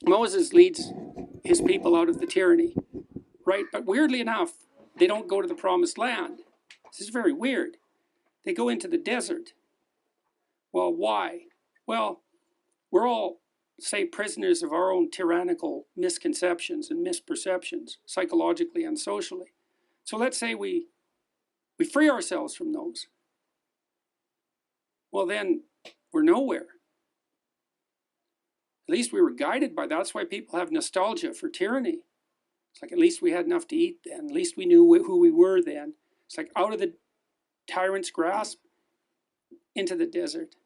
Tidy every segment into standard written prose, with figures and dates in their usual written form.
Moses leads his people out of the tyranny, right? But weirdly enough, they don't go to the promised land. This is very weird. They go into the desert. Well, why? Well, we're all, say, prisoners of our own tyrannical misconceptions and misperceptions, psychologically and socially. So let's say we free ourselves from those. Well, then we're nowhere. At least we were guided by that. That's why people have nostalgia for tyranny. It's like, at least we had enough to eat then. At least we knew who we were then. It's like out of the tyrant's grasp into the desert.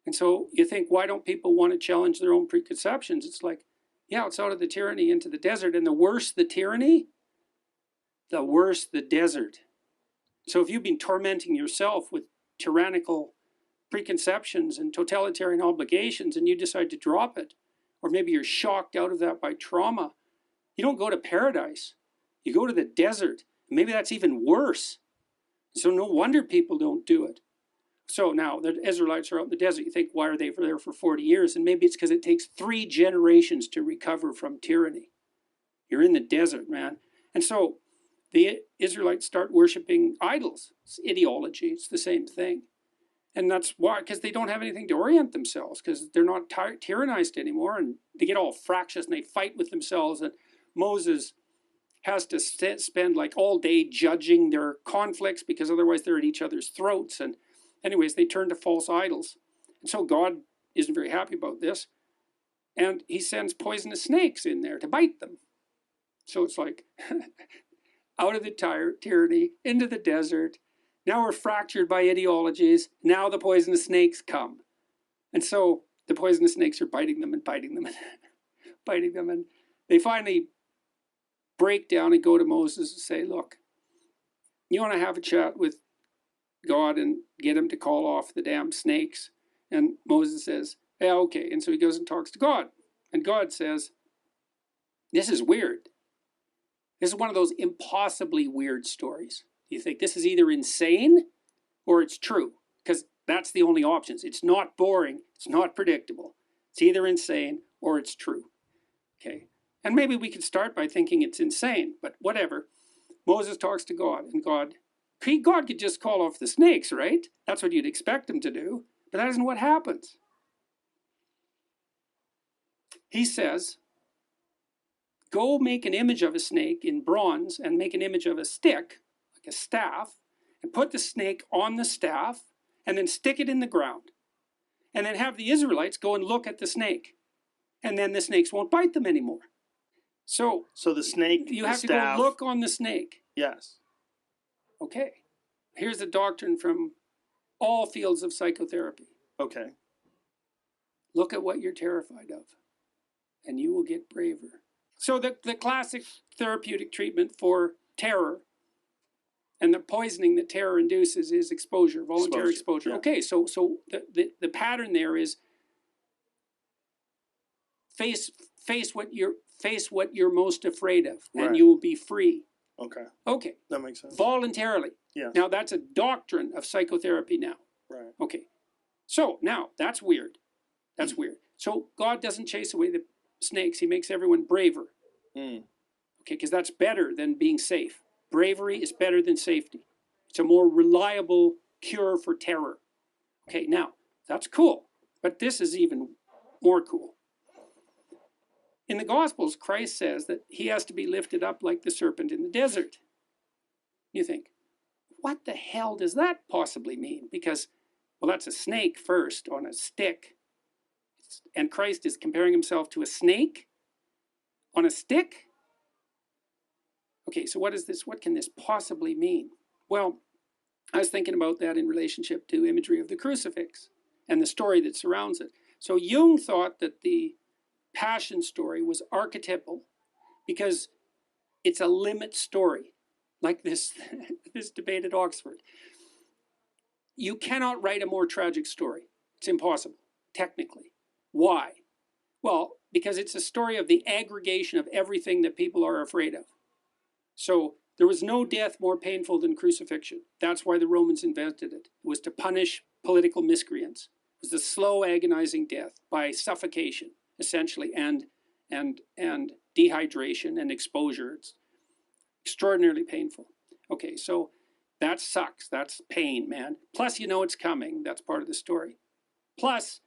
And so you think, why don't people want to challenge their own preconceptions? It's like, yeah, it's out of the tyranny into the desert. And the worse the tyranny, the worse the desert. So if you've been tormenting yourself with tyrannical preconceptions and totalitarian obligations and you decide to drop it, or maybe you're shocked out of that by trauma, you don't go to paradise. You go to the desert. Maybe that's even worse. So no wonder people don't do it. So now the Israelites are out in the desert. You think, why are they there for 40 years? And maybe it's because it takes 3 generations to recover from tyranny. You're in the desert, man. And so the Israelites start worshiping idols. It's ideology. It's the same thing. And that's why, because they don't have anything to orient themselves, because they're not tyrannized anymore, and they get all fractious and they fight with themselves. And Moses has to spend like all day judging their conflicts, because otherwise they're at each other's throats. And anyways, they turn to false idols. And so God isn't very happy about this. And he sends poisonous snakes in there to bite them. So it's like out of the tyranny, into the desert. Now we're fractured by ideologies. Now the poisonous snakes come. And so the poisonous snakes are biting them and biting them and biting them. And they finally break down and go to Moses and say, look, you want to have a chat with God and get him to call off the damn snakes? And Moses says, yeah, okay. And so he goes and talks to God. And God says, this is weird. This is one of those impossibly weird stories. You think this is either insane or it's true, because that's the only options. It's not boring. It's not predictable. It's either insane or it's true. Okay. And maybe we could start by thinking it's insane, but whatever. Moses talks to God, and God could just call off the snakes, right? That's what you'd expect him to do, but that isn't what happens. He says, go make an image of a snake in bronze and make an image of a stick, like a staff, and put the snake on the staff and then stick it in the ground. And then have the Israelites go and look at the snake. And then the snakes won't bite them anymore. So the snake, you have to go look on the snake. Yes. Okay. Here's a doctrine from all fields of psychotherapy. Okay. Look at what you're terrified of, and you will get braver. So the classic therapeutic treatment for terror and the poisoning that terror induces is exposure, voluntary exposure. Yeah. Okay, so the pattern there is face what you're most afraid of, and you will be free. Okay. Okay. That makes sense. Voluntarily. Yeah. Now that's a doctrine of psychotherapy now. Right. Okay. So now that's weird. That's weird. So God doesn't chase away the snakes. He makes everyone braver. Okay, because that's better than being safe. Bravery is better than safety. It's a more reliable cure for terror. Okay, now that's cool, but this is even more cool. In the Gospels, Christ says that he has to be lifted up like the serpent in the desert. You think, what the hell does that possibly mean? Because, well, that's a snake first on a stick. And Christ is comparing himself to a snake on a stick? Okay, so what is this? What can this possibly mean? Well, I was thinking about that in relationship to imagery of the crucifix and the story that surrounds it. So Jung thought that the Passion story was archetypal because it's a limit story, like this debate at Oxford. You cannot write a more tragic story. It's impossible, technically. Why? Well, because it's a story of the aggregation of everything that people are afraid of. So there was no death more painful than crucifixion. That's why the Romans invented it. It was to punish political miscreants. It was the slow, agonizing death by suffocation, essentially, and dehydration and exposure. It's extraordinarily painful. Okay, so that sucks. That's pain, man. Plus, you know it's coming. That's part of the story. Plus,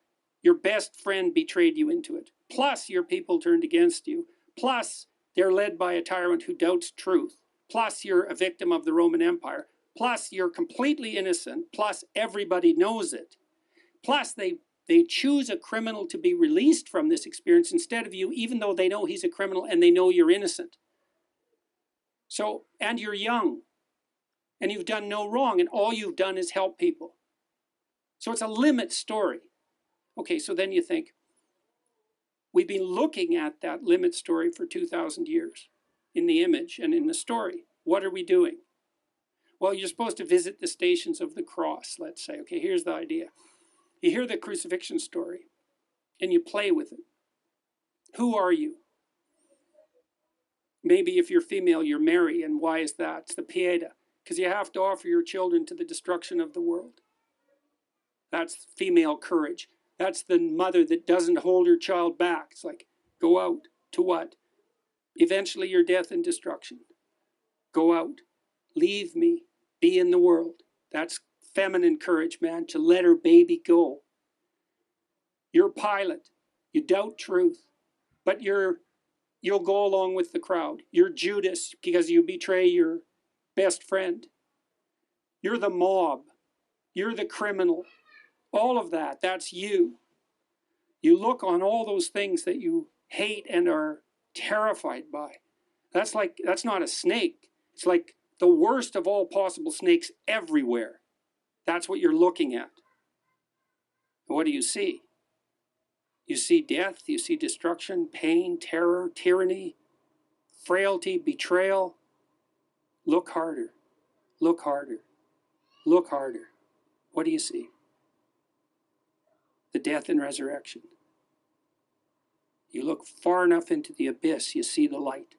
your best friend betrayed you into it. Plus, your people turned against you. Plus, they're led by a tyrant who doubts truth. Plus, you're a victim of the Roman Empire. Plus, you're completely innocent. Plus, everybody knows it. Plus, they choose a criminal to be released from this experience instead of you, even though they know he's a criminal and they know you're innocent. So, and you're young, and you've done no wrong, and all you've done is help people. So it's a limit story. Okay, so then you think, we've been looking at that limit story for 2,000 years in the image and in the story. What are we doing? Well, you're supposed to visit the stations of the cross, let's say. Okay, here's the idea. You hear the crucifixion story, and you play with it. Who are you? Maybe if you're female, you're Mary, and why is that? It's the Pieta, because you have to offer your children to the destruction of the world. That's female courage. That's the mother that doesn't hold her child back. It's like, go out. To what? Eventually your death and destruction. Go out. Leave me. Be in the world. That's feminine courage, man, to let her baby go. You're Pilate. You doubt truth, but you'll go along with the crowd. You're Judas because you betray your best friend. You're the mob. You're the criminal. All of that, that's you. You look on all those things that you hate and are terrified by. That's not a snake. It's like the worst of all possible snakes everywhere. That's what you're looking at. And what do you see? You see death, you see destruction, pain, terror, tyranny, frailty, betrayal. Look harder. Look harder. Look harder. What do you see? The death and resurrection. You look far enough into the abyss, you see the light.